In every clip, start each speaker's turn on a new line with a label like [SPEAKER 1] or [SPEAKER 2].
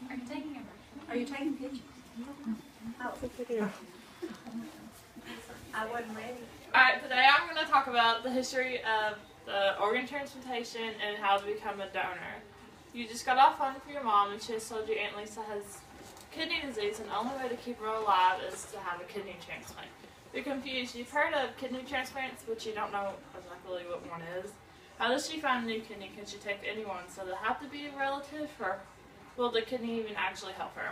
[SPEAKER 1] Are you taking pictures? Oh. I wasn't ready.
[SPEAKER 2] Alright, today I'm going to talk about the history of the organ transplantation and how to become a donor. You just got off phone with your mom and she has told you Aunt Lisa has kidney disease and the only way to keep her alive is to have a kidney transplant. You're confused. You've heard of kidney transplants, but you don't know exactly what one is. How does she find a new kidney? Can she take anyone? So they have to be a relative, or will the kidney even actually help her?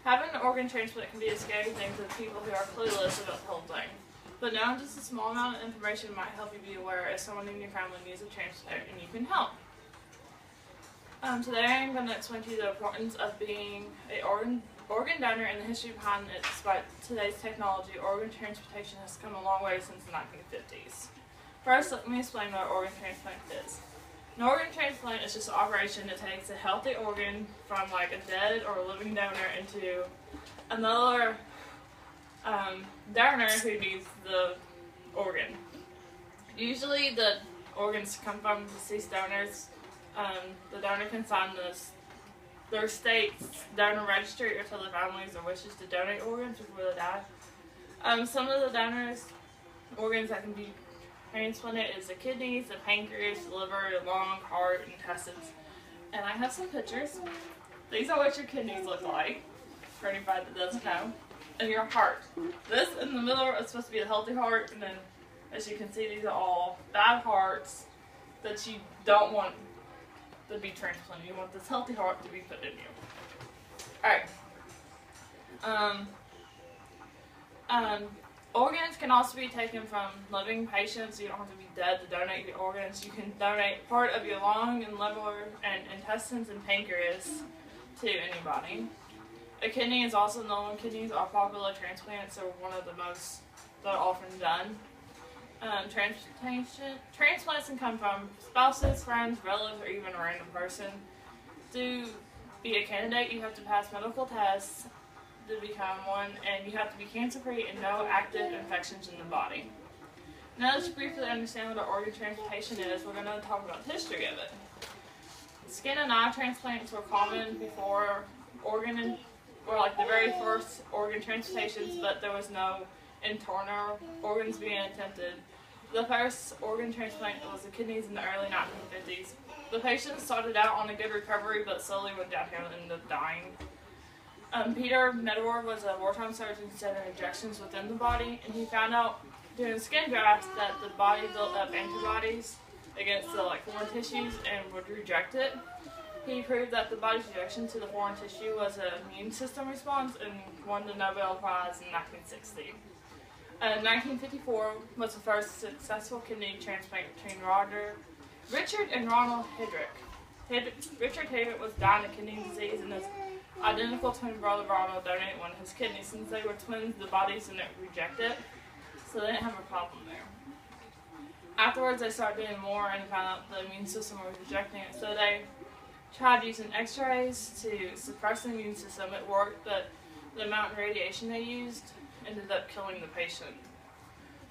[SPEAKER 2] Having an organ transplant can be a scary thing to people who are clueless about the whole thing. But knowing just a small amount of information might help you be aware if someone in your family needs a transplant and you can help. Today I'm going to explain to you the importance of being an organ donor and the history behind it. Despite today's technology, organ transplantation has come a long way since the 1950s. First, let me explain what an organ transplant is. An organ transplant is just an operation that takes a healthy organ from like a dead or a living donor into another donor who needs the organ. Usually the organs come from deceased donors. The donor can sign their state's donor registry or tell their families or wishes to donate organs before they die. Some of the donors' organs that can be transplanted is the kidneys, the pancreas, the liver, the lung, heart, and intestines. And I have some pictures. These are what your kidneys look like, for anybody that doesn't know. And your heart. This in the middle is supposed to be a healthy heart, and then as you can see, these are all bad hearts that you don't want to be transplanted. You want this healthy heart to be put in you. Alright. Organs can also be taken from living patients. You don't have to be dead to donate your organs. You can donate part of your lung and liver and intestines and pancreas to anybody. A kidney is also known. Kidneys are popular transplants, so one of the most that are often done. Transplants can come from spouses, friends, relatives, or even a random person. To be a candidate, you have to pass medical tests to become one, and you have to be cancer-free and no active infections in the body. Now let's briefly understand what an organ transplantation is. We're going to talk about the history of it. Skin and eye transplants were common before the very first organ transplantations, but there was no internal organs being attempted. The first organ transplant was the kidneys in the early 1950s. The patient started out on a good recovery, but slowly went downhill and ended up dying. Peter Medawar was a wartime surgeon who did injections within the body, and he found out during skin grafts that the body built up antibodies against the foreign tissues and would reject it. He proved that the body's reaction to the foreign tissue was an immune system response and won the Nobel Prize in 1960. 1954 was the first successful kidney transplant between Richard and Ronald Heydrich. Richard Heydrich was dying of kidney disease, and his identical twin brother Ronald donated one of his kidneys. Since they were twins, the bodies didn't reject it, so they didn't have a problem there. Afterwards, they started doing more and found out the immune system was rejecting it, so they tried using x-rays to suppress the immune system. It worked, but the amount of radiation they used ended up killing the patient.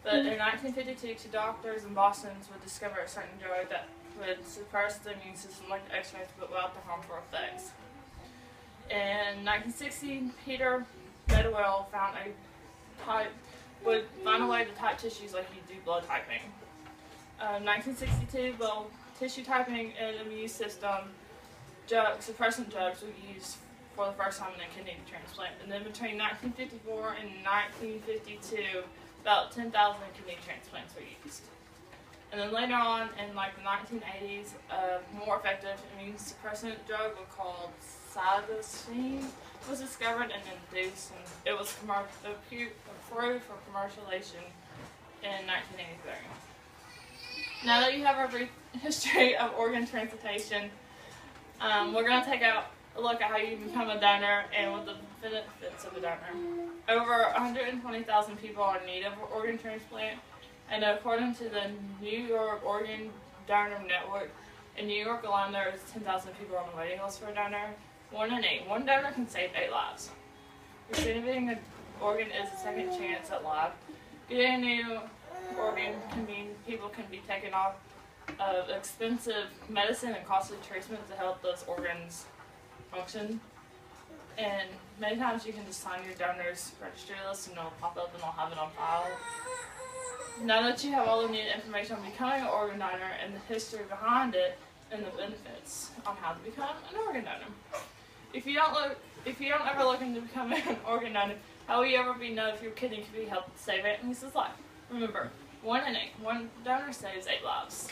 [SPEAKER 2] But in 1952, two doctors in Boston would discover a certain drug that would suppress the immune system like the x-rays, but without the harmful effects. In 1960, Peter Medawar would find a way to type tissues like you do blood typing. 1962, tissue typing and immune system suppressant drugs were used for the first time in a kidney transplant. And then between 1954 and 1952, about 10,000 kidney transplants were used. And then later on, in the 1980s, a more effective immune suppressant drug called cytosine was discovered and introduced, and it was approved for commercialization in 1983. Now that you have a brief history of organ transplantation, we're going to take a look at how you become a donor and what the benefits of a donor. Over 120,000 people are in need of an organ transplant, and according to the New York Organ Donor Network, in New York alone there is 10,000 people on the waiting list for a donor. 1 in 8. One donor can save 8 lives. Receiving an organ is a second chance at life. Getting a new organ can mean people can be taken off of expensive medicine and costly treatment to help those organs function. And many times you can just sign your donor's registry list and it'll pop up and they'll have it on file. Now that you have all the needed information on becoming an organ donor and the history behind it and the benefits on how to become an organ donor. If you don't ever look into becoming an organ donor, how will you ever know if your kidney could be helped save Aunt Lisa's life? Remember, 1 in 8. One donor saves 8 lives.